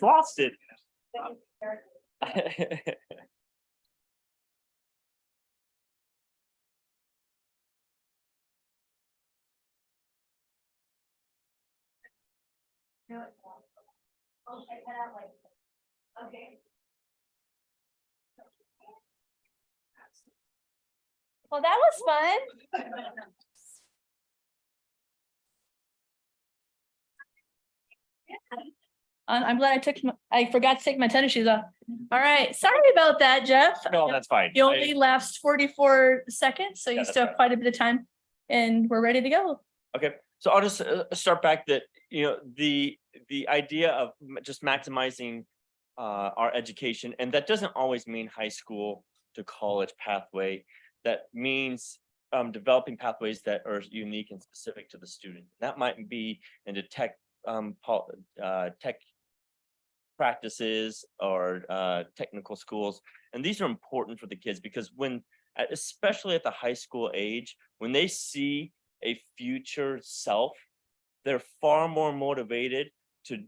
lost it. Well, that was fun. I'm glad I forgot to take my tennis shoes off. All right, sorry about that, Jeff. No, that's fine. You only last 44 seconds, so Yeah, you that's still have fine. quite a bit of time and we're ready to go. Okay, so I'll just start back that, the idea of just maximizing our education, and that doesn't always mean high school to college pathway. That means developing pathways that are unique and specific to the student. That might be into tech tech practices or technical schools. And these are important for the kids because especially at the high school age, when they see a future self, they're far more motivated to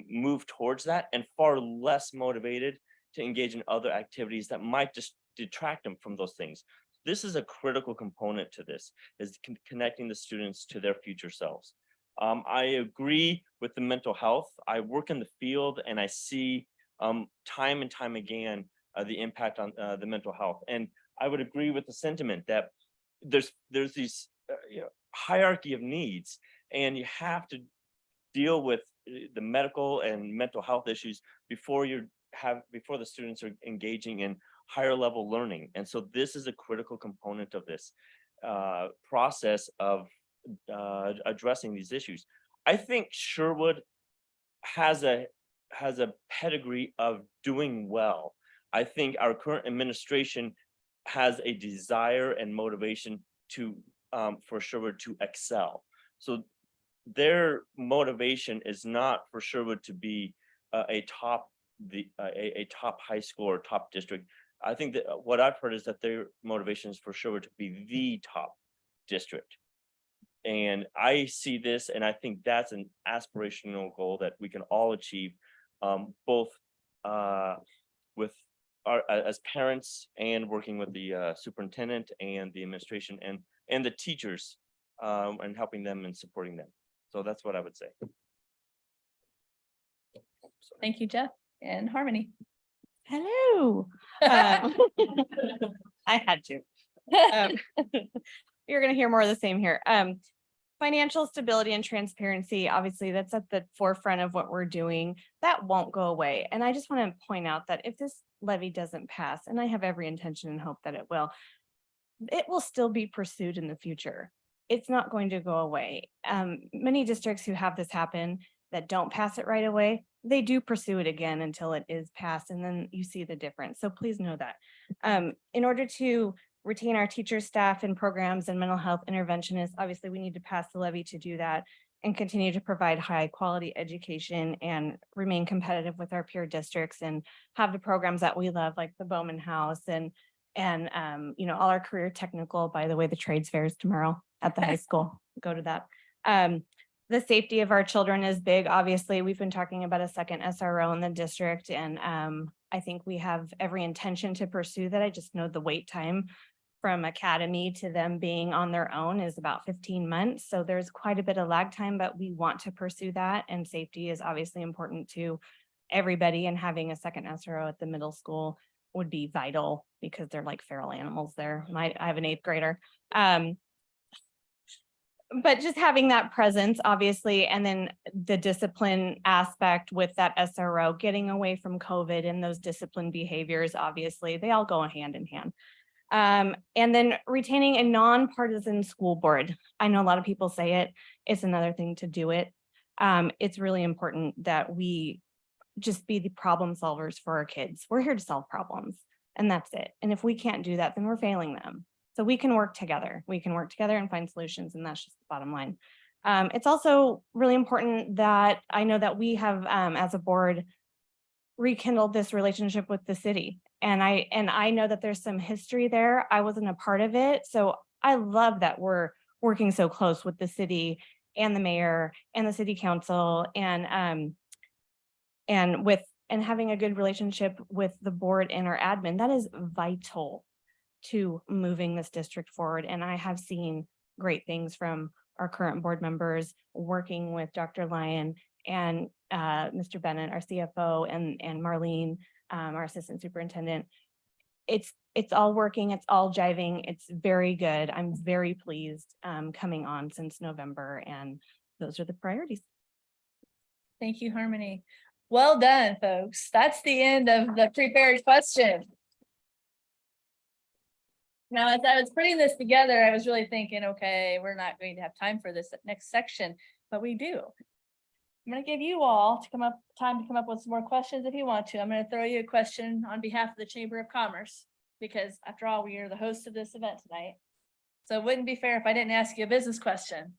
move towards that and far less motivated to engage in other activities that might just detract them from those things. This is a critical component to this, is connecting the students to their future selves. I agree with the mental health. I work in the field and I see time and time again the impact on the mental health. And I would agree with the sentiment that there's these hierarchy of needs, and you have to deal with the medical and mental health issues before the students are engaging in higher level learning. And so this is a critical component of this process of addressing these issues. I think Sherwood has a pedigree of doing well. I think our current administration has a desire and motivation to for Sherwood to excel. So their motivation is not for Sherwood to be a top high school or top district. I think that what I've heard is that their motivation is for Sherwood to be the top district. And I see this, and I think that's an aspirational goal that we can all achieve, both with as parents and working with the superintendent and the administration and the teachers, and helping them and supporting them. So that's what I would say. Thank you, Jeff and Harmony. Hello. I had to. You're going to hear more of the same here. Financial stability and transparency, obviously that's at the forefront of what we're doing. That won't go away. And I just want to point out that if this levy doesn't pass, and I have every intention and hope that it will still be pursued in the future. It's not going to go away. Many districts who have this happen that don't pass it right away, they do pursue it again until it is passed, and then you see the difference. So please know that. In order to retain our teachers, staff, and programs and mental health interventionists, obviously we need to pass the levy to do that and continue to provide high quality education and remain competitive with our peer districts and have the programs that we love, like the Bowman House and all our career technical. By the way, the trades fair is tomorrow at the high school. Go to that. The safety of our children is big. Obviously, we've been talking about a second SRO in the district, and I think we have every intention to pursue that. I just know the wait time from academy to them being on their own is about 15 months. So there's quite a bit of lag time, but we want to pursue that. And safety is obviously important to everybody, and having a second SRO at the middle school would be vital because they're like feral animals there. I have an 8th grader. But just having that presence, obviously, and then the discipline aspect with that SRO, getting away from COVID and those discipline behaviors, obviously, they all go hand in hand. And then retaining a nonpartisan school board. I know a lot of people say it, it's another thing to do it. It's really important that we just be the problem solvers for our kids. We're here to solve problems, and that's it. And if we can't do that, then we're failing them. So we can work together. We can work together and find solutions, and that's just the bottom line. It's also really important that I know that we have, as a board, rekindled this relationship with the city. And I know that there's some history there. I wasn't a part of it. So I love that we're working so close with the city and the mayor and the city council. And and having a good relationship with the board and our admin, that is vital to moving this district forward. And I have seen great things from our current board members working with Dr. Lyon and Mr. Bennett, our CFO, and Marlene, our assistant superintendent. It's all working, it's all jiving, it's very good. I'm very pleased coming on since November, and those are the priorities. Thank you, Harmony. Well done, folks. That's the end of the prepared question. Now, as I was putting this together, I was really thinking, okay, we're not going to have time for this next section, but we do. I'm going to give you all time to come up with some more questions if you want to. I'm going to throw you a question on behalf of the Chamber of Commerce, because after all, we are the host of this event tonight. So it wouldn't be fair if I didn't ask you a business question.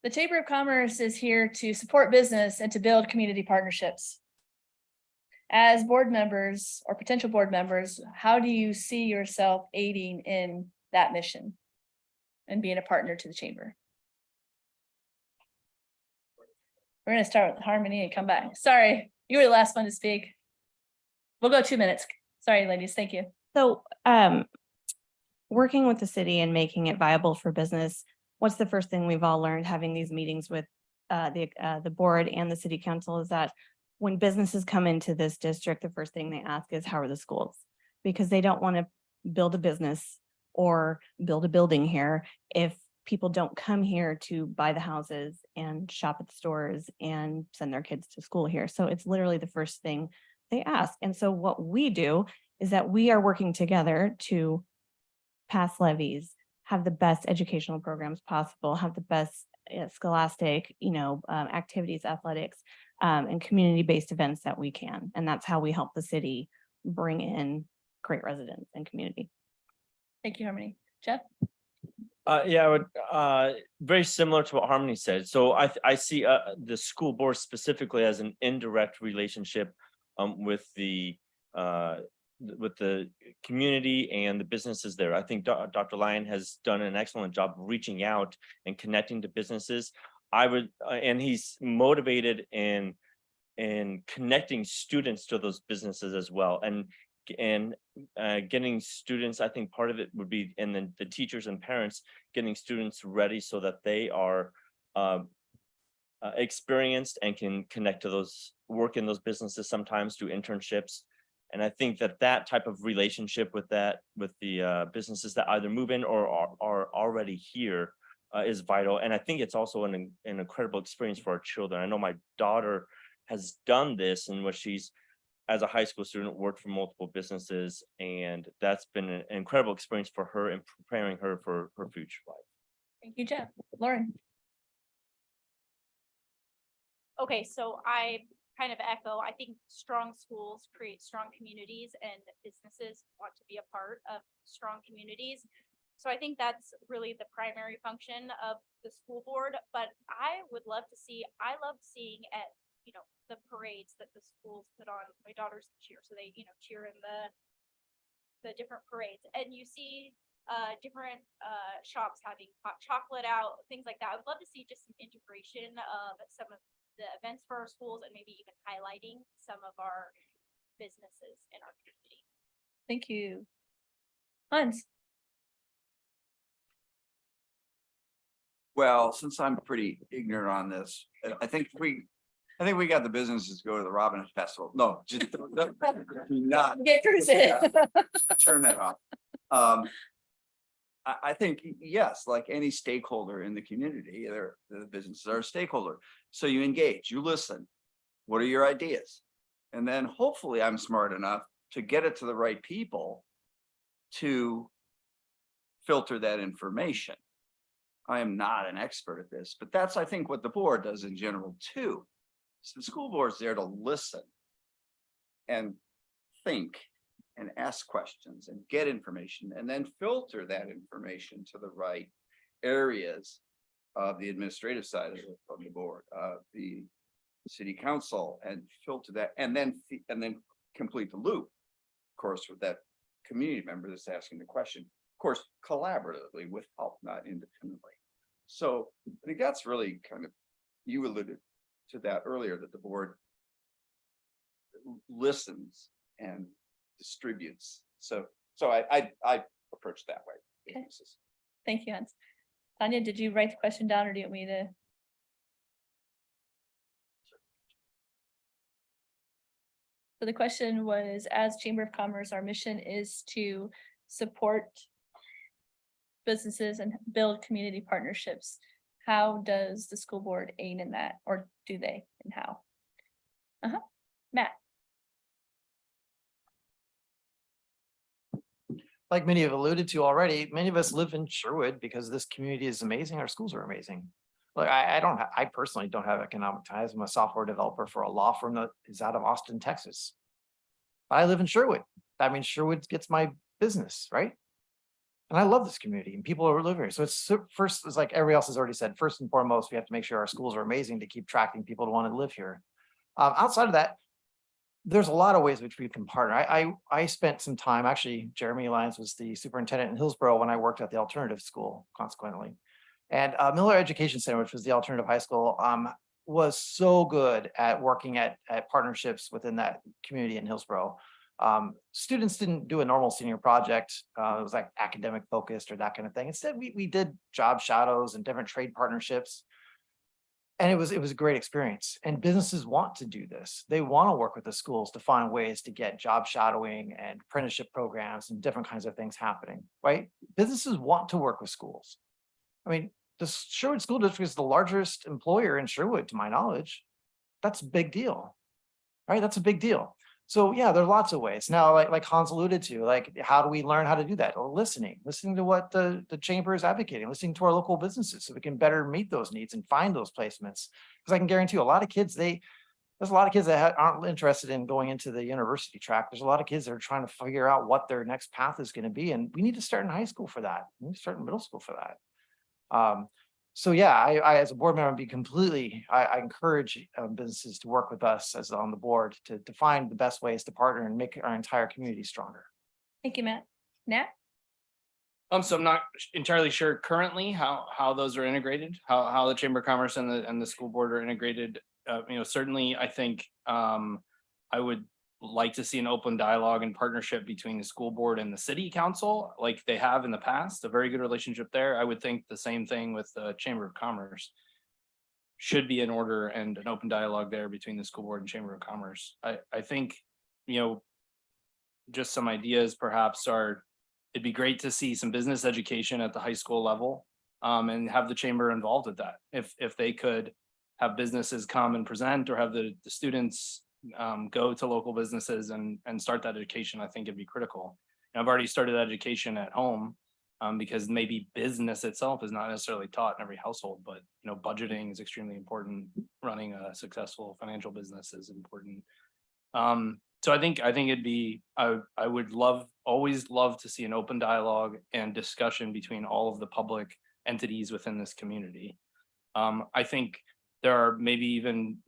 The Chamber of Commerce is here to support business and to build community partnerships. As board members or potential board members, how do you see yourself aiding in that mission and being a partner to the chamber? We're going to start with Harmony and come back. Sorry, you were the last one to speak. We'll go 2 minutes. Sorry, ladies. Thank you. So working with the city and making it viable for business, what's the first thing we've all learned having these meetings with the board and the city council is that when businesses come into this district, the first thing they ask is, how are the schools? Because they don't want to build a business or build a building here if people don't come here to buy the houses and shop at the stores and send their kids to school here. So it's literally the first thing they ask. And so what we do is that we are working together to pass levies, have the best educational programs possible, have the best scholastic, activities, athletics, and community-based events that we can. And that's how we help the city bring in great residents and community. Thank you, Harmony. Jeff? Yeah, I would, very similar to what Harmony said. So I see the school board specifically as an indirect relationship with the community and the businesses there. I think Dr. Lyon has done an excellent job reaching out and connecting to businesses. And he's motivated in connecting students to those businesses as well. And getting students, I think part of it would be, and then the teachers and parents getting students ready so that they are experienced and can connect to those, work in those businesses, sometimes do internships. And I think that type of relationship with the businesses that either move in or are already here is vital. And I think it's also an incredible experience for our children. I know my daughter has done this, in which she's, as a high school student, worked for multiple businesses, and that's been an incredible experience for her and preparing her for her future life. Thank you, Jeff. Lauren? Okay, so I kind of echo, I think strong schools create strong communities, and businesses want to be a part of strong communities. So I think that's really the primary function of the school board, but I would love to see, I love seeing at, the parades that the schools put on. My daughters cheer, so they, cheer in the different parades, and you see different shops having hot chocolate out, things like that. I would love to see just some integration of some of the events for our schools, and maybe even highlighting some of our businesses in our community. Thank you. Hans? Well, since I'm pretty ignorant on this, I think we got the businesses go to the Robin Hood Festival. No, just not Get cruising. turn that off. I think, yes, like any stakeholder in the community, the businesses are a stakeholder. So you engage, you listen. What are your ideas? And then hopefully I'm smart enough to get it to the right people to filter that information. I am not an expert at this, but that's, I think, what the board does in general too. So the school board's there to listen and think and ask questions and get information, and then filter that information to the right areas of the administrative side of the board, the city council, and filter that, and then complete the loop, of course, with that community member that's asking the question, of course, collaboratively with help, not independently. So I think that's really kind of, you alluded to that earlier, that the board listens and distributes. So I approach that way. Okay. Thank you, Hans. Tanya, did you write the question down or do you want me to? So the question was, as Chamber of Commerce, our mission is to support businesses and build community partnerships. How does the school board aid in that, or do they, and how? Matt, Like many have alluded to already, many of us live in Sherwood because this community is amazing. Our schools are amazing. Like I personally don't have economic ties. I'm a software developer for a law firm that is out of Austin, Texas. But I live in Sherwood. That means Sherwood gets my business, right? And I love this community and people who live here. So it's first, it's like everybody else has already said, first and foremost, we have to make sure our schools are amazing to keep attracting people to want to live here. Outside of that, there's a lot of ways which we can partner. I spent some time, actually, Jeremy Lyons was the superintendent in Hillsborough when I worked at the alternative school, consequently. And Miller Education Center, which was the alternative high school, was so good at working at partnerships within that community in Hillsborough. Students didn't do a normal senior project. It was like academic focused or that kind of thing. Instead, we did job shadows and different trade partnerships. And it was a great experience. And businesses want to do this. They want to work with the schools to find ways to get job shadowing and apprenticeship programs and different kinds of things happening, right? Businesses want to work with schools. I mean, the Sherwood School District is the largest employer in Sherwood, to my knowledge. That's a big deal, right? That's a big deal. So yeah, there are lots of ways. Now, like Hans alluded to, like, how do we learn how to do that? Or listening to what the chamber is advocating, listening to our local businesses so we can better meet those needs and find those placements. Because I can guarantee you a lot of kids, there's a lot of kids that aren't interested in going into the university track. There's a lot of kids that are trying to figure out what their next path is going to be. And we need to start in high school for that. We need to start in middle school for that. So yeah, I as a board member, I encourage businesses to work with us as on the board to find the best ways to partner and make our entire community stronger. thank you, Matt. Nat? So I'm not entirely sure currently how those are integrated, how the Chamber of Commerce and the school board are integrated. Certainly I think I would like to see an open dialogue and partnership between the school board and the city council, like they have in the past, a very good relationship there. I would think the same thing with the Chamber of Commerce. Should be in order and an open dialogue there between the school board and Chamber of Commerce. I think, just some ideas perhaps are, it'd be great to see some business education at the high school level, and have the chamber involved with that. If they could have businesses come and present, or have the students go to local businesses and start that education, I think it'd be critical. And I've already started education at home, because maybe business itself is not necessarily taught in every household, but budgeting is extremely important. Running a successful financial business is important. So I think it'd be, I would always love to see an open dialogue and discussion between all of the public entities within this community. I think there are maybe even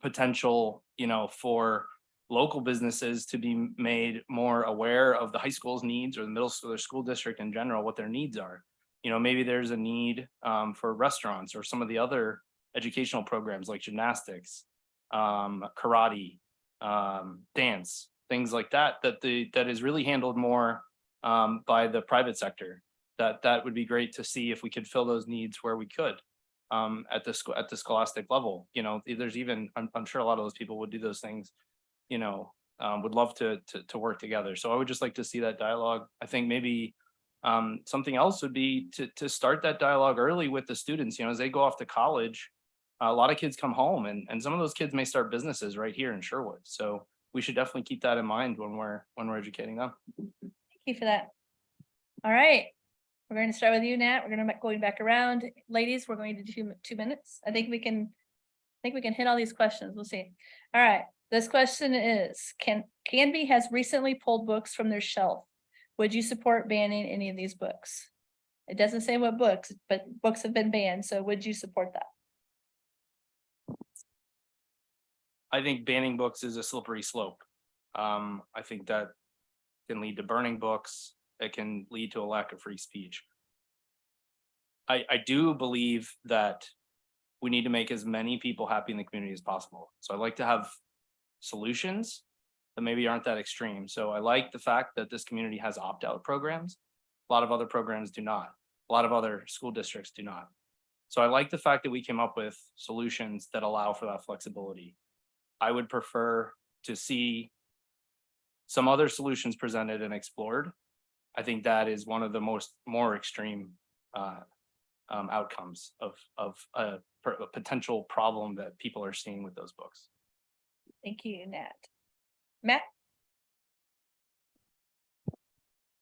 potential, for local businesses to be made more aware of the high school's needs, or the middle school or school district in general, what their needs are. Maybe there's a need for restaurants or some of the other educational programs like gymnastics, karate, dance, things like that, that is really handled more by the private sector. That would be great to see if we could fill those needs where we could. At the scholastic level, there's even, I'm sure a lot of those people would do those things, would love to work together. So I would just like to see that dialogue. I think maybe something else would be to start that dialogue early with the students, as they go off to college. A lot of kids come home, and some of those kids may start businesses right here in Sherwood. So we should definitely keep that in mind when we're educating them. Thank you for that. All right. We're going to start with you, Nat. We're going to going back around. Ladies, we're going to do 2 minutes. I think we can hit all these questions. We'll see. All right. This question is, Canby has recently pulled books from their shelf. Would you support banning any of these books? It doesn't say what books, but books have been banned. So would you support that? I think banning books is a slippery slope. I think that can lead to burning books. It can lead to a lack of free speech. I do believe that we need to make as many people happy in the community as possible. So I'd like to have solutions that maybe aren't that extreme. So I like the fact that this community has opt-out programs. A lot of other programs do not. A lot of other school districts do not. So I like the fact that we came up with solutions that allow for that flexibility. I would prefer to see some other solutions presented and explored. I think that is one of the more extreme outcomes of a potential problem that people are seeing with those books. Thank you, Nat. Matt?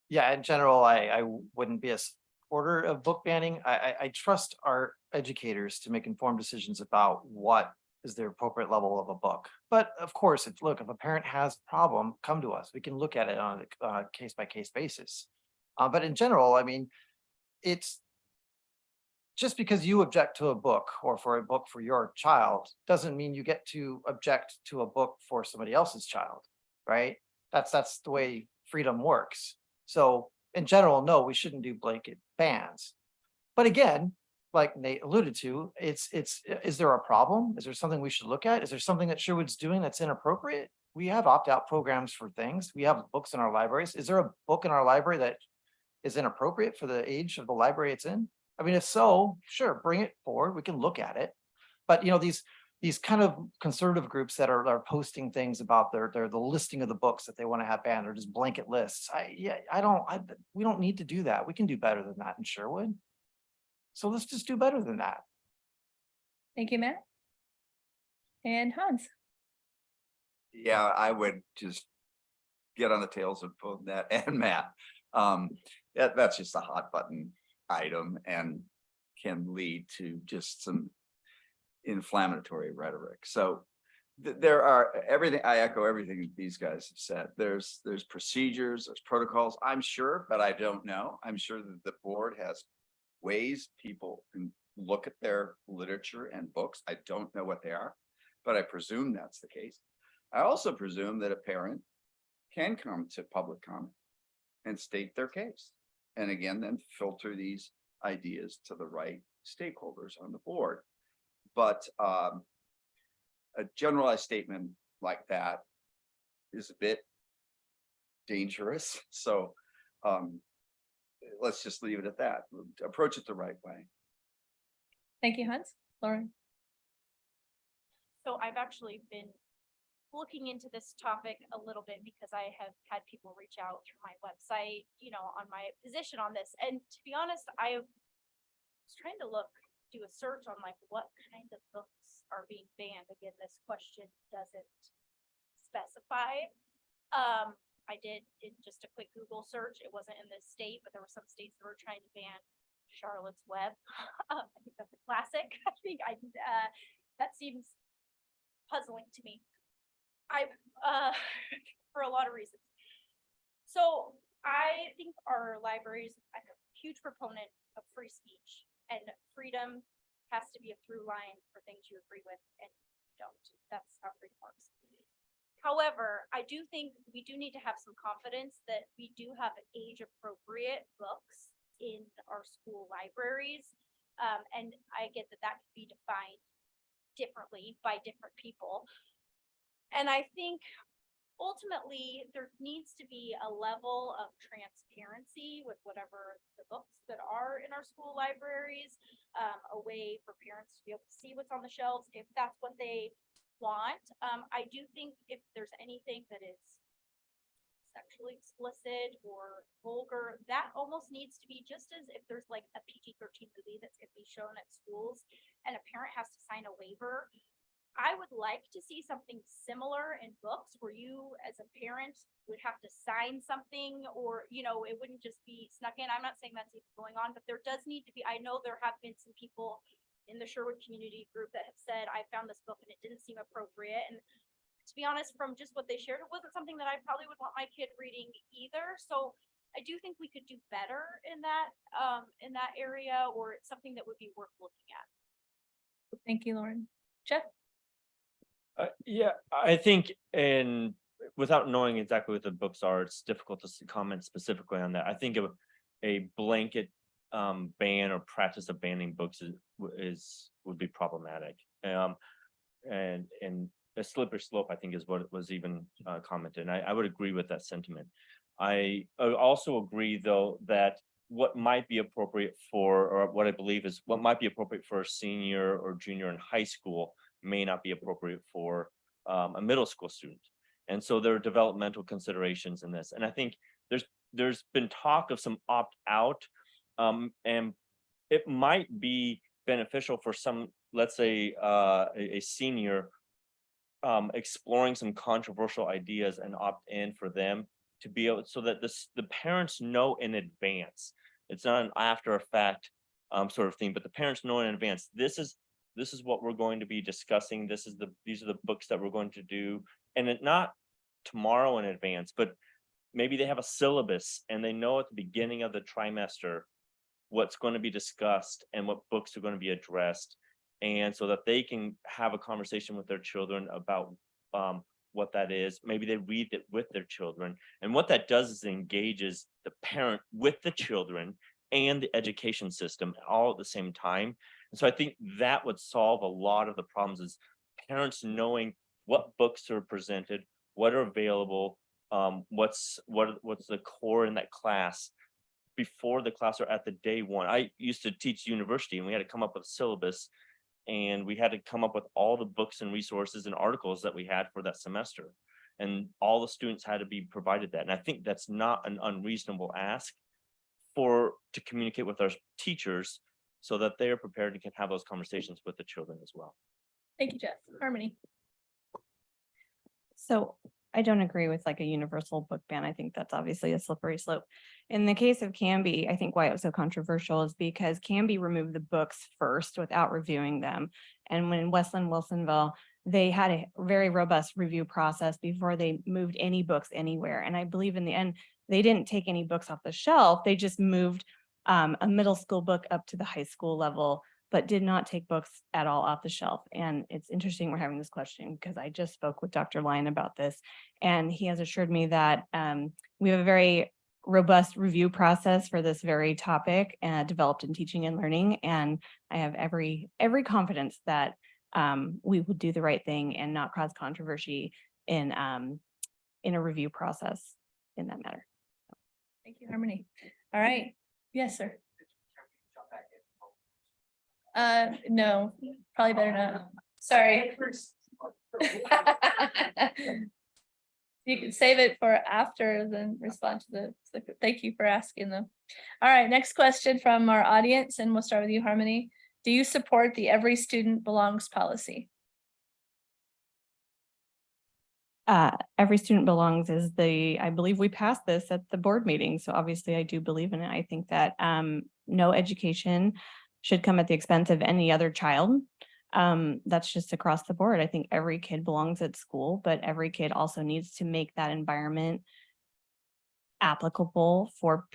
Yeah, in general, I wouldn't be a supporter of book banning. I trust our educators to make informed decisions about what is the appropriate level of a book. But of course, if a parent has a problem, come to us. We can look at it on a case by case basis. But in general, I mean, it's just because you object to a book or for a book for your child doesn't mean you get to object to a book for somebody else's child, right? That's the way freedom works. So in general, no, we shouldn't do blanket bans. But again, like Nate alluded to, is there a problem? Is there something we should look at? Is there something that Sherwood's doing that's inappropriate? We have opt-out programs for things. We have books in our libraries. Is there a book in our library that is inappropriate for the age of the library it's in? I mean, if so, sure, bring it forward. We can look at it. But these kind of conservative groups that are posting things about the listing of the books that they want to have banned or just blanket lists. We don't need to do that. We can do better than that in Sherwood. So let's just do better than that. Thank you, Matt. And Hans? Yeah, I would just get on the tails of both Nat and Matt. That's just a hot button item and can lead to just some inflammatory rhetoric. So there are I echo everything these guys have said. There's procedures, there's protocols, I'm sure, but I don't know. I'm sure that the board has ways people can look at their literature and books. I don't know what they are, but I presume that's the case. I also presume that a parent can come to public comment and state their case. And again, then filter these ideas to the right stakeholders on the board. But a generalized statement like that is a bit dangerous. So let's just leave it at that. Approach it the right way. Thank you, Hans. Lauren? So I've actually been looking into this topic a little bit because I have had people reach out through my website, on my position on this. And to be honest, I was trying to do a search on like what kind of books are being banned. Again, this question doesn't specify. I did just a quick Google search. It wasn't in this state, but there were some states that were trying to ban Charlotte's Web. I think that's a classic. I think that seems puzzling to me. For a lot of reasons. So I think our libraries, I'm a huge proponent of free speech, and freedom has to be a through line for things you agree with and don't. That's how freedom works. However, I do think we do need to have some confidence that we do have age appropriate books in our school libraries. And I get that could be defined differently by different people. And I think ultimately there needs to be a level of transparency with whatever the books that are in our school libraries, a way for parents to be able to see what's on the shelves if that's what they want. I do think if there's anything that is sexually explicit or vulgar, that almost needs to be just as if there's like a PG-13 movie that's going to be shown at schools and a parent has to sign a waiver. I would like to see something similar in books where you as a parent would have to sign something, or, it wouldn't just be snuck in. I'm not saying that's even going on, but there does need to be, I know there have been some people in the Sherwood community group that have said, I found this book and it didn't seem appropriate. And to be honest, from just what they shared, it wasn't something that I probably would want my kid reading either. So I do think we could do better in that area, or it's something that would be worth looking at. Thank you, Lauren. Jeff? Yeah, I think, and without knowing exactly what the books are, it's difficult to comment specifically on that. I think a blanket ban or practice of banning books would be problematic. And a slippery slope, I think is what it was even commented. And I would agree with that sentiment. I also agree, though, that what might be appropriate for, or what I believe is what might be appropriate for a senior or junior in high school may not be appropriate for a middle school student. And so there are developmental considerations in this. And I think there's been talk of some opt out, and it might be beneficial for some, let's say, a senior exploring some controversial ideas and opt in for them to be able, so that the parents know in advance. It's not an after effect sort of thing, but the parents know in advance, this is what we're going to be discussing. These are the books that we're going to do. And it not tomorrow in advance, but maybe they have a syllabus and they know at the beginning of the trimester what's going to be discussed and what books are going to be addressed. And so that they can have a conversation with their children about what that is. Maybe they read it with their children. And what that does is it engages the parent with the children and the education system all at the same time. And so I think that would solve a lot of the problems, is parents knowing what books are presented, what are available, what's the core in that class before the class or at the day one. I used to teach university and we had to come up with a syllabus, and we had to come up with all the books and resources and articles that we had for that semester. And all the students had to be provided that. And I think that's not an unreasonable ask to communicate with our teachers so that they are prepared and can have those conversations with the children as well. Thank you, Jeff. Harmony. So I don't agree with like a universal book ban. I think that's obviously a slippery slope. In the case of Canby, I think why it was so controversial is because Canby removed the books first without reviewing them. And when Westland Wilsonville, they had a very robust review process before they moved any books anywhere. And I believe in the end, they didn't take any books off the shelf. They just moved a middle school book up to the high school level, but did not take books at all off the shelf. And it's interesting we're having this question because I just spoke with Dr. Lyon about this, and he has assured me that we have a very robust review process for this very topic developed in teaching and learning. And I have every confidence that we will do the right thing and not cause controversy in a review process in that matter. Thank you, Harmony. All right. Yes, sir. No, probably better not. Sorry. You can save it for after, then respond to thank you for asking them. All right, next question from our audience, and we'll start with you, Harmony. Do you support the Every Student Belongs policy? Every student belongs is I believe we passed this at the board meeting. So obviously I do believe in it. I think that no education should come at the expense of any other child. That's just across the board. I think every kid belongs at school, but every kid also needs to make that environment applicable for,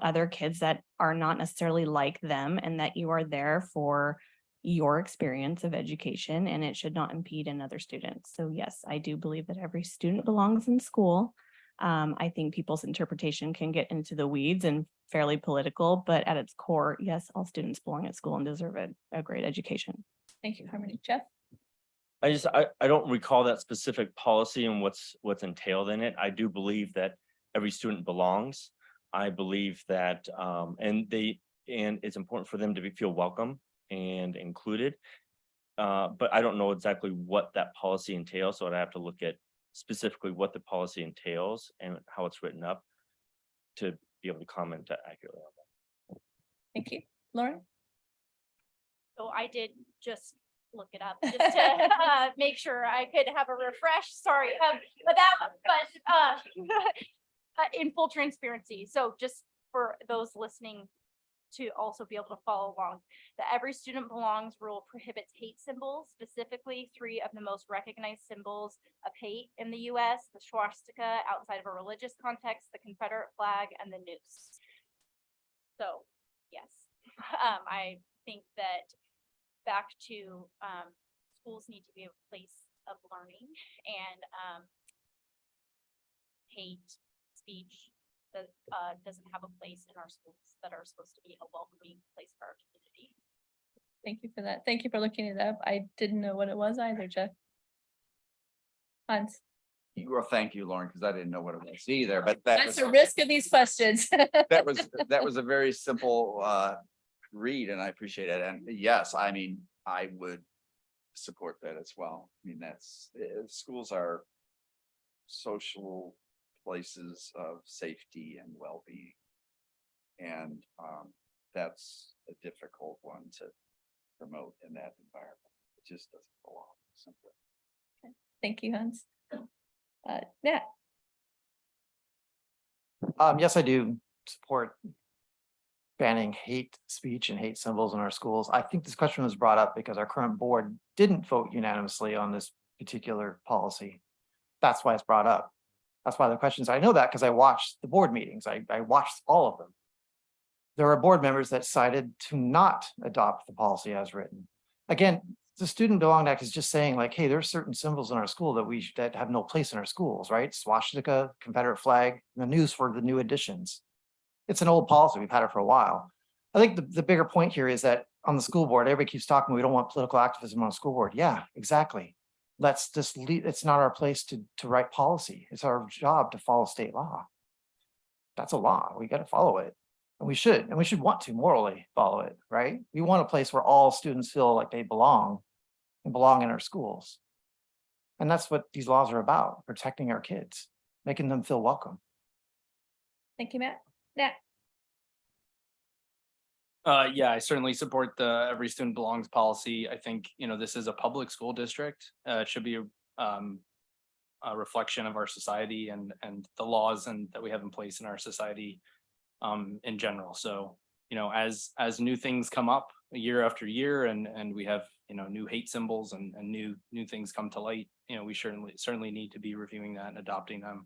other kids that are not necessarily like them, and that you are there for your experience of education, and it should not impede another student. So yes, I do believe that every student belongs in school. I think people's interpretation can get into the weeds and fairly political, but at its core, yes, all students belong at school and deserve a great education. Thank you, Harmony. Jeff? I don't recall that specific policy and what's entailed in it. I do believe that every student belongs. I believe that and it's important for them to feel welcome and included. But I don't know exactly what that policy entails, so I'd have to look at specifically what the policy entails and how it's written up to be able to comment accurately on that. Thank you. Lauren? So I did just look it up just to make sure I could have a refresh. Sorry, in full transparency. So just for those listening to also be able to follow along, the Every Student Belongs rule prohibits hate symbols, specifically 3 of the most recognized symbols of hate in the US: the swastika outside of a religious context, the Confederate flag, and the noose. So yes, I think that back to schools need to be a place of learning, and hate speech that doesn't have a place in our schools that are supposed to be a welcoming place for our community. Thank you for that. Thank you for looking it up. I didn't know what it was either, Jeff. Hans, Well, thank you, Lauren, because I didn't know what it was either, but that that's was, the risk of these questions. that was a very simple read and I appreciate it. And yes, I mean, I would support that as well. I mean, that's, schools are social places of safety and well-being. And that's a difficult one to promote in that environment. It just doesn't belong simply. Thank you, Hans. Yeah, Yes, I do support banning hate speech and hate symbols in our schools. I think this question was brought up because our current board didn't vote unanimously on this particular policy. That's why it's brought up. That's why the questions, I know that because I watched the board meetings. I watched all of them. There are board members that decided to not adopt the policy as written. Again, the Student Belonging Act is just saying like, hey, there's certain symbols in our school that have no place in our schools, right? Swastika, Confederate flag, the news for the new additions. It's an old policy. We've had it for a while. I think the bigger point here is that on the school board, everybody keeps talking, we don't want political activism on the school board. Yeah, exactly. Let's just leave. It's not our place to write policy. It's our job to follow state law. That's a law. We got to follow it. And we should want to morally follow it, right? We want a place where all students feel like they belong and belong in our schools. And that's what these laws are about, protecting our kids, making them feel welcome. thank you, Matt. Yeah, Yeah, I certainly support the every student belongs policy. I think, this is a public school district. It should be a reflection of our society and the laws and that we have in place in our society in general. So, as new things come up year after year and we have, new hate symbols and new things come to light, we certainly need to be reviewing that and adopting them.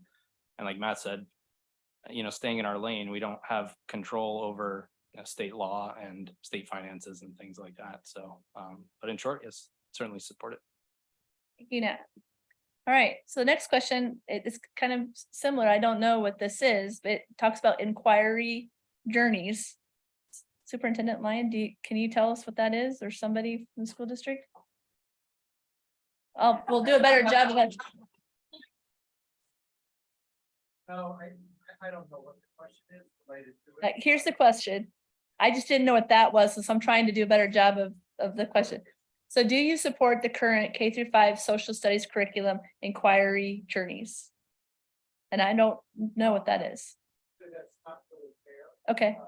And like Matt said, staying in our lane, we don't have control over state law and state finances and things like that. So, but in short, yes, certainly support it. thank you, Nat. All right, so the next question, it's kind of similar. I don't know what this is, but it talks about inquiry journeys. Superintendent Lyon, can you tell us what that is, or somebody from the school district? We'll do a better job of that. No, I don't know what the question is related to Like, here's the question. I just didn't know what that was, so I'm trying to do a better job of the question. So do you support the current K-5 social studies curriculum inquiry journeys? And I don't know what that is. That's not really fair. Okay,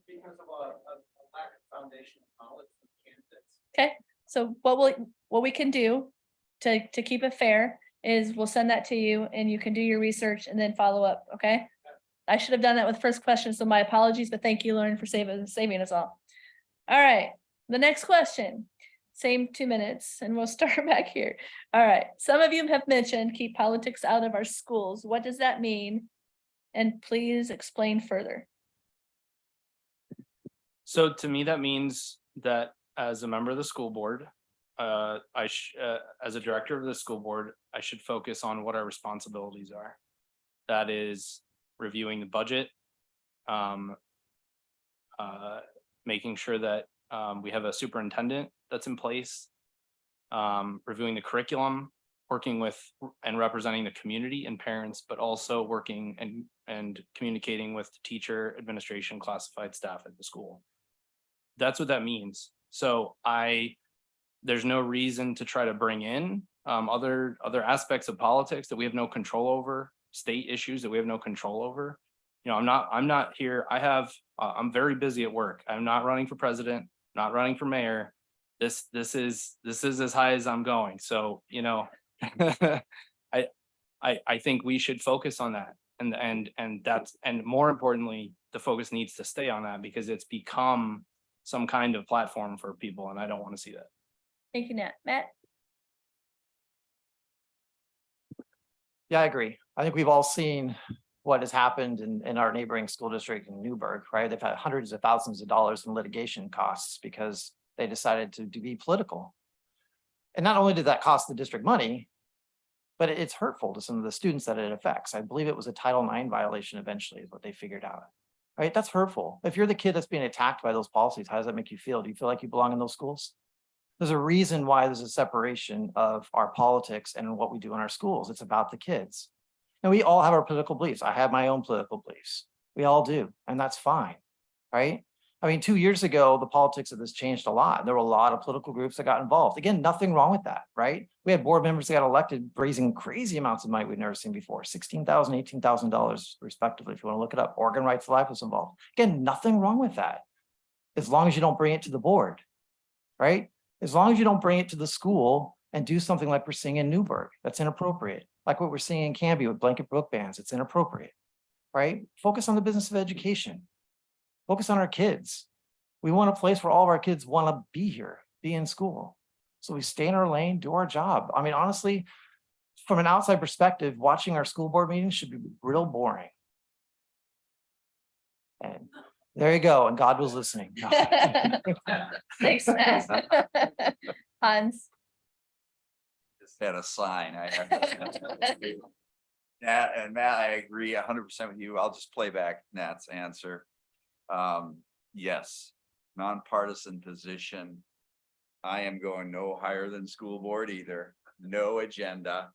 Because of a lack of foundation of knowledge from candidates. okay. So what we can do to keep it fair is we'll send that to you and you can do your research and then follow up, okay? I should have done that with first question, so my apologies, but thank you, Lauren, for saving us all. All right, the next question, same 2 minutes, and we'll start back here. All right, some of you have mentioned keep politics out of our schools. What does that mean? And please explain further. So to me, that means that as a member of the school board, as a director of the school board, I should focus on what our responsibilities are. That is reviewing the budget, making sure that we have a superintendent that's in place, reviewing the curriculum, working with and representing the community and parents, but also working and communicating with the teacher, administration, classified staff at the school. That's what that means. So there's no reason to try to bring in other aspects of politics that we have no control over, state issues that we have no control over. I'm not here. I'm very busy at work. I'm not running for president, not running for mayor. This is as high as I'm going. So, I think we should focus on that. And more importantly, the focus needs to stay on that because it's become some kind of platform for people, and I don't want to see that. Thank you, Nat. Matt? Yeah, I agree. I think we've all seen what has happened in our neighboring school district in Newburgh, right? They've had hundreds of thousands of dollars in litigation costs because they decided to be political. And not only did that cost the district money, but it's hurtful to some of the students that it affects. I believe it was a Title IX violation eventually is what they figured out. Right? That's hurtful. If you're the kid that's being attacked by those policies, how does that make you feel? Do you feel like you belong in those schools? There's a reason why there's a separation of our politics and what we do in our schools. It's about the kids. And we all have our political beliefs. I have my own political beliefs. We all do, and that's fine, right? I mean, 2 years ago, the politics of this changed a lot. There were a lot of political groups that got involved. Again, nothing wrong with that, right? We had board members that got elected raising crazy amounts of money we've never seen before, $16,000, $18,000 respectively, if you want to look it up. Oregon Right to Life was involved. Again, nothing wrong with that, as long as you don't bring it to the board, right? As long as you don't bring it to the school and do something like we're seeing in Newburgh, that's inappropriate. Like what we're seeing in Canby with blanket book bans, it's inappropriate, right? Focus on the business of education. Focus on our kids. We want a place where all of our kids want to be here, be in school. So we stay in our lane, do our job. I mean, honestly, from an outside perspective, watching our school board meetings should be real boring. And there you go. And God was listening. No. Thanks, Matt. Hans. Just had a sign. Nat, and Matt, I agree 100% with you. I'll just play back Nat's answer. Yes, nonpartisan position. I am going no higher than school board either, no agenda.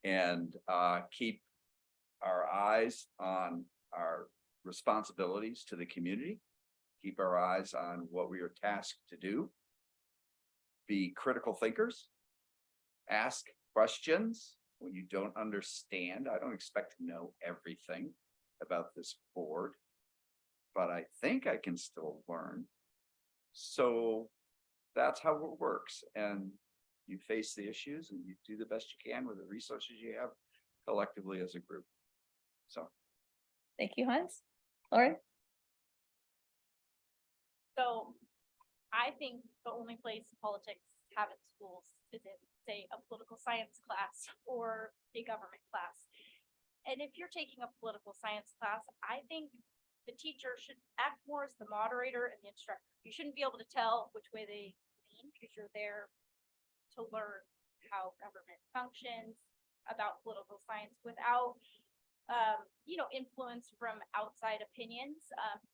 And keep our eyes on our responsibilities to the community. Keep our eyes on what we are tasked to do. Be critical thinkers. Ask questions when you don't understand. I don't expect to know everything about this board, but I think I can still learn. So that's how it works. And you face the issues and you do the best you can with the resources you have collectively as a group. So. Thank you, Hans. Lauren? So I think the only place politics have in schools is in, say, a political science class or a government class. And if you're taking a political science class, I think the teacher should act more as the moderator and the instructor. You shouldn't be able to tell which way they lean because you're there to learn how government functions, about political science without influence from outside opinions.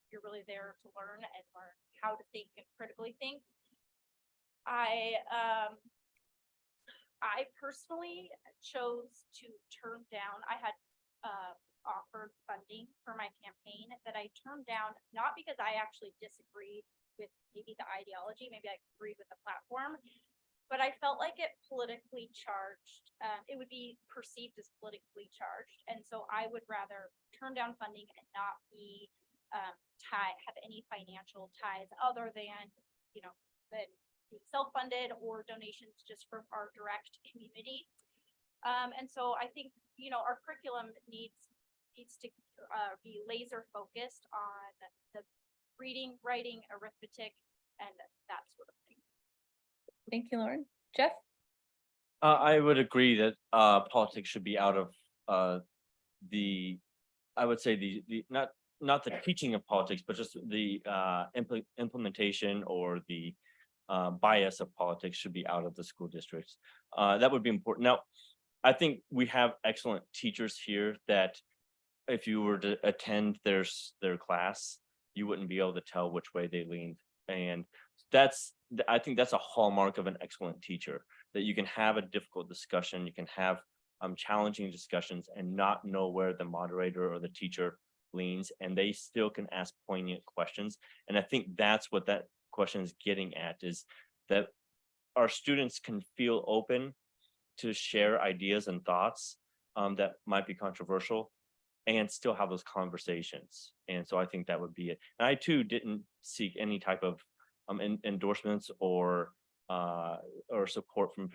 You're really there to learn and learn how to think and critically think. I personally chose to turn down, I had offered funding for my campaign that I turned down, not because I actually disagreed with maybe the ideology, maybe I agreed with the platform, but I felt like it politically charged. It would be perceived as politically charged. And so I would rather turn down funding and not be have any financial ties other than, that being self-funded or donations just from our direct community. And so I think, our curriculum needs to be laser focused on the reading, writing, arithmetic, and that sort of thing. Thank you, Lauren. Jeff? I would agree that politics should be out of I would say the not the teaching of politics, but just the implementation or the bias of politics should be out of the school districts. That would be important. Now, I think we have excellent teachers here that if you were to attend their class, you wouldn't be able to tell which way they leaned. And I think that's a hallmark of an excellent teacher, that you can have a difficult discussion, you can have challenging discussions and not know where the moderator or the teacher leans, and they still can ask poignant questions. And I think that's what that question is getting at, is that our students can feel open to share ideas and thoughts that might be controversial and still have those conversations. And so I think that would be it. And I too didn't seek any type of endorsements or support from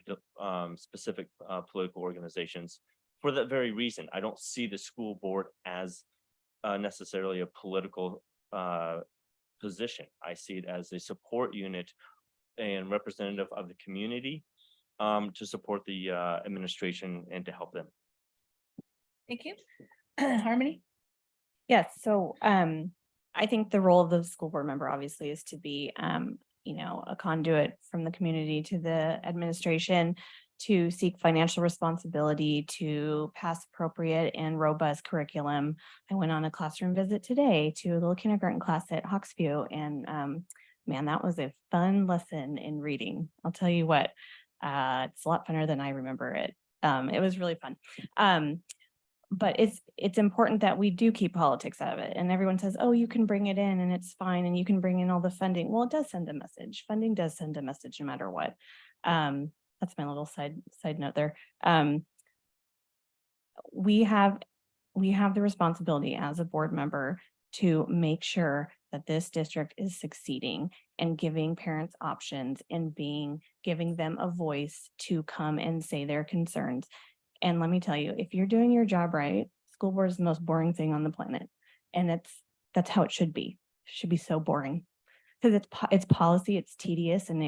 specific political organizations for that very reason. I don't see the school board as necessarily a political position. I see it as a support unit and representative of the community to support the administration and to help them. Thank you. Harmony? Yes, so I think the role of the school board member obviously is to be a conduit from the community to the administration, to seek financial responsibility, to pass appropriate and robust curriculum. I went on a classroom visit today to a little kindergarten class at Hawksview and man, that was a fun lesson in reading. I'll tell you what, it's a lot funner than I remember it. It was really fun. But it's important that we do keep politics out of it. And everyone says, oh, you can bring it in and it's fine and you can bring in all the funding. Well, it does send a message. Funding does send a message no matter what. That's my little side note there. We have the responsibility as a board member to make sure that this district is succeeding and giving parents options and giving them a voice to come and say their concerns. And let me tell you, if you're doing your job right, school board is the most boring thing on the planet. And that's how it should be. It should be so boring. Because it's policy, it's tedious, and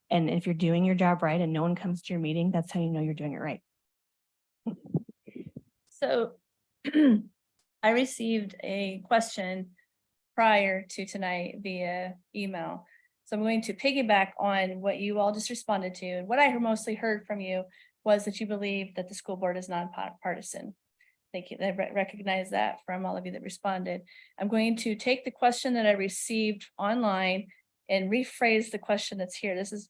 and if you're doing your job right and no one comes to your meeting, that's how you know you're doing it right. So I received a question prior to tonight via email. So I'm going to piggyback on what you all just responded to. And what I mostly heard from you was that you believe that the school board is nonpartisan. Thank you. I recognize that from all of you that responded. I'm going to take the question that I received online and rephrase the question that's here. This is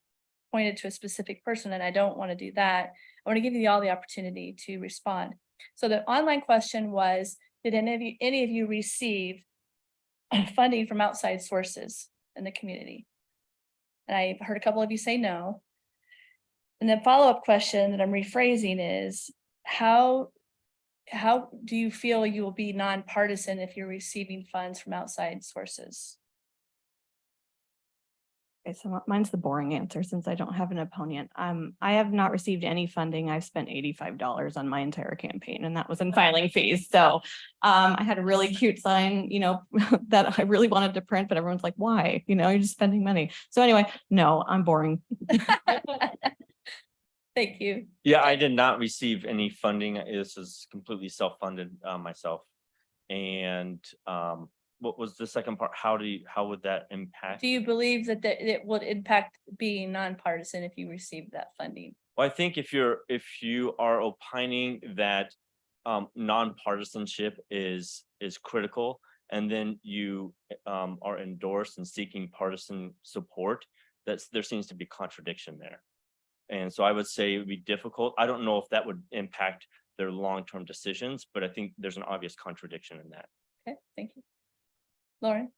pointed to a specific person and I don't want to do that. I want to give you all the opportunity to respond. So the online question was, did any of you receive funding from outside sources in the community? And I heard a couple of you say no. And the follow-up question that I'm rephrasing is, how do you feel you will be nonpartisan if you're receiving funds from outside sources? Okay, so mine's the boring answer since I don't have an opponent. I have not received any funding. I've spent $85 on my entire campaign and that was in filing fees. So I had a really cute sign, that I really wanted to print, but everyone's like, why? You're just spending money. So anyway, no, I'm boring. Thank you. Yeah, I did not receive any funding. This is completely self-funded myself. And what was the second part? How would that impact? Do you believe that it would impact being nonpartisan if you receive that funding? Well, I think if you are opining that nonpartisanship is critical, and then you are endorsed and seeking partisan support, there seems to be contradiction there. And so I would say it would be difficult. I don't know if that would impact their long-term decisions, but I think there's an obvious contradiction in that. Okay, thank you. Lauren?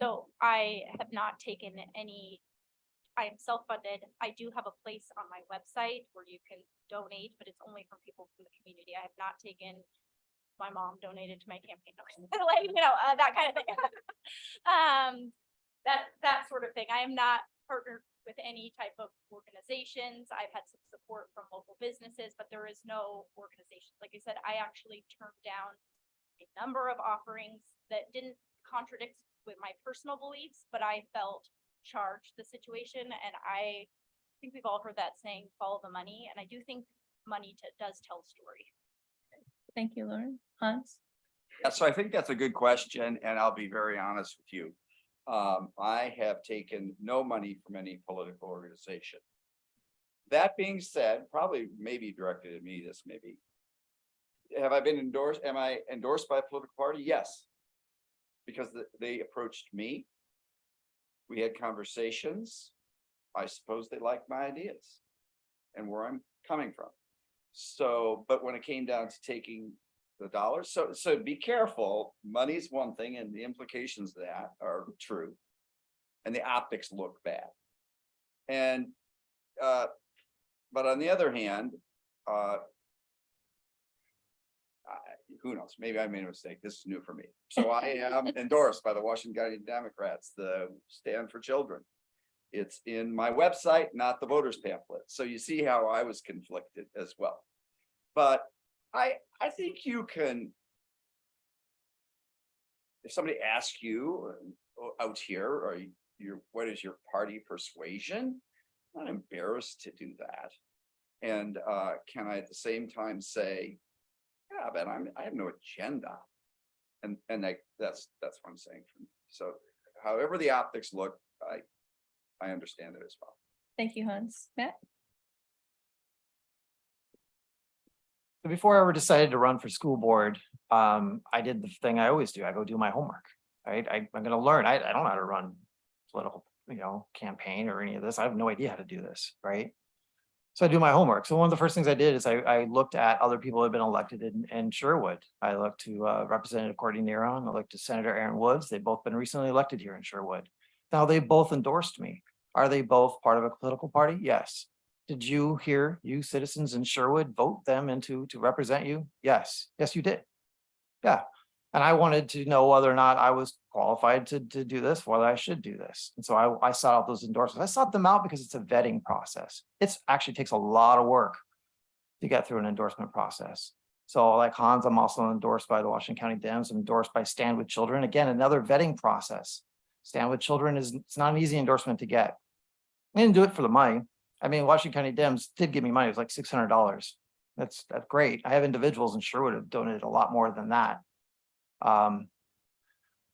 So I have not taken any, I am self-funded. I do have a place on my website where you can donate, but it's only from people from the community. I have not taken, my mom donated to my campaign, like, that kind of thing. That sort of thing. I am not partnered with any type of organizations. I've had some support from local businesses, but there is no organization. Like I said, I actually turned down a number of offerings that didn't contradict with my personal beliefs, but I felt charged the situation. And I think we've all heard that saying, follow the money. And I do think money does tell a story. Thank you, Lauren. Hans? Yeah, so I think that's a good question, and I'll be very honest with you. I have taken no money from any political organization. That being said, probably maybe directed at me, this maybe. Have I been endorsed? Am I endorsed by a political party? Yes. Because they approached me. We had conversations. I suppose they liked my ideas and where I'm coming from. So, but when it came down to taking the dollars, so be careful. Money's one thing and the implications of that are true. And the optics look bad. And but on the other hand, who knows, maybe I made a mistake. This is new for me. So I am endorsed by the Washington County Democrats, the Stand for Children. It's in my website, not the voters pamphlet. So you see how I was conflicted as well. But I think you can, if somebody asks you out here, or what is your party persuasion? I'm not embarrassed to do that. And can I at the same time say, yeah, but I have no agenda. And that's what I'm saying. So however the optics look, I understand it as well. Thank you, Hans. Matt? Before I ever decided to run for school board, I did the thing I always do. I go do my homework. right? I'm gonna learn. I don't know how to run political, campaign or any of this. I have no idea how to do this, right? So I do my homework. So one of the first things I did is I looked at other people who had been elected in Sherwood. I looked to Representative Courtney Neron. I looked to Senator Aaron Woods. They've both been recently elected here in Sherwood. Now they both endorsed me. Are they both part of a political party? Yes. Did you hear, you citizens in Sherwood, vote them into to represent you? Yes. Yes, you did. Yeah. And I wanted to know whether or not I was qualified to do this, whether I should do this. And so I sought out those endorsements. I sought them out because it's a vetting process. It's actually takes a lot of work to get through an endorsement process. So like Hans, I'm also endorsed by the Washington County Dems, I'm endorsed by Stand With Children. Again, another vetting process. Stand With Children it's not an easy endorsement to get. I didn't do it for the money. I mean, Washington County Dems did give me money. It was like $600. That's great. I have individuals in Sherwood have donated a lot more than that.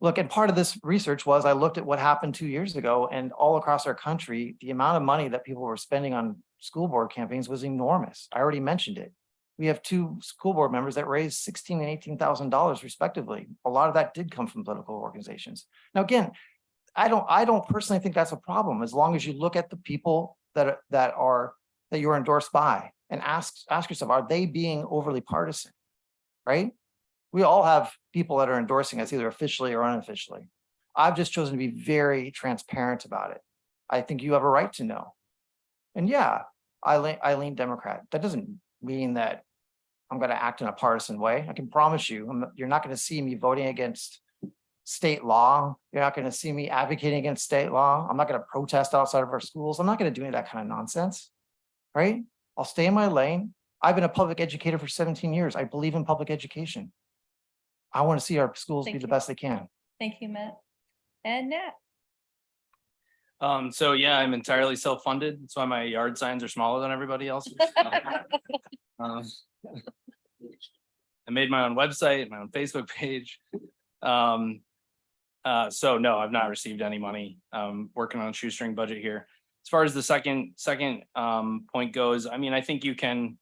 Look, and part of this research was I looked at what happened 2 years ago, and all across our country, the amount of money that people were spending on school board campaigns was enormous. I already mentioned it. We have 2 school board members that raised $16,000 and $18,000 respectively. A lot of that did come from political organizations. Now, again, I don't personally think that's a problem, as long as you look at the people that you're endorsed by and ask yourself, are they being overly partisan, right? We all have people that are endorsing us either officially or unofficially. I've just chosen to be very transparent about it. I think you have a right to know. And yeah, I lean Democrat. That doesn't mean that I'm going to act in a partisan way. I can promise you, you're not going to see me voting against state law. You're not going to see me advocating against state law. I'm not going to protest outside of our schools. I'm not going to do any of that kind of nonsense, right? I'll stay in my lane. I've been a public educator for 17 years. I believe in public education. I want to see our schools Thank be the you. best they can. Thank you, Matt. And Nat. So yeah, I'm entirely self-funded. That's why my yard signs are smaller than everybody else's. Um, I made my own website, my own Facebook page. So no, I've not received any money. Working on a shoestring budget here. As far as the second point goes, I mean, I think you can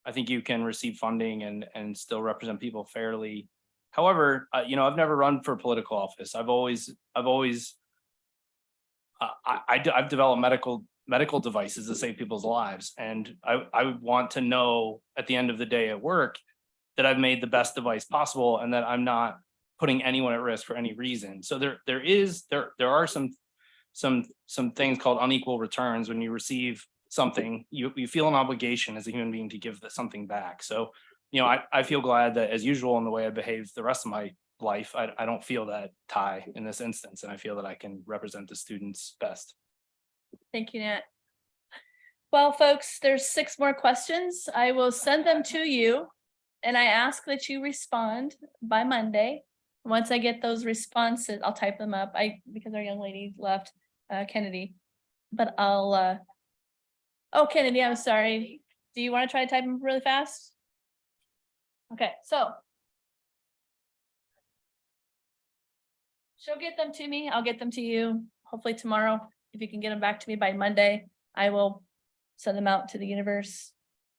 receive funding and still represent people fairly. However, I've never run for political office. I've developed medical devices to save people's lives. And I would want to know at the end of the day at work that I've made the best device possible and that I'm not putting anyone at risk for any reason. So there are some things called unequal returns. When you receive something, you feel an obligation as a human being to give something back. So, I feel glad that, as usual, in the way I behaved the rest of my life, I don't feel that tie in this instance, and I feel that I can represent the students best. Thank you, Nat. Well, folks, there's 6 more questions. I will send them to you. And I ask that you respond by Monday. Once I get those responses, I'll type them up. Because our young lady left, Kennedy. But oh, Kennedy, I'm sorry. Do you want to try to type them really fast? Okay, so. She'll get them to me. I'll get them to you hopefully tomorrow. If you can get them back to me by Monday, I will send them out to the universe,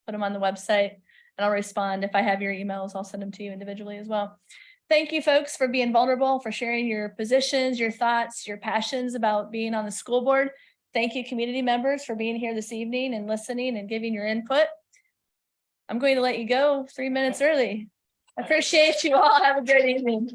put them on the website, and I'll respond. If I have your emails, I'll send them to you individually as well. Thank you, folks, for being vulnerable, for sharing your positions, your thoughts, your passions about being on the school board. Thank you, community members, for being here this evening and listening and giving your input. I'm going to let you go 3 minutes early. I appreciate you all. Have a great evening.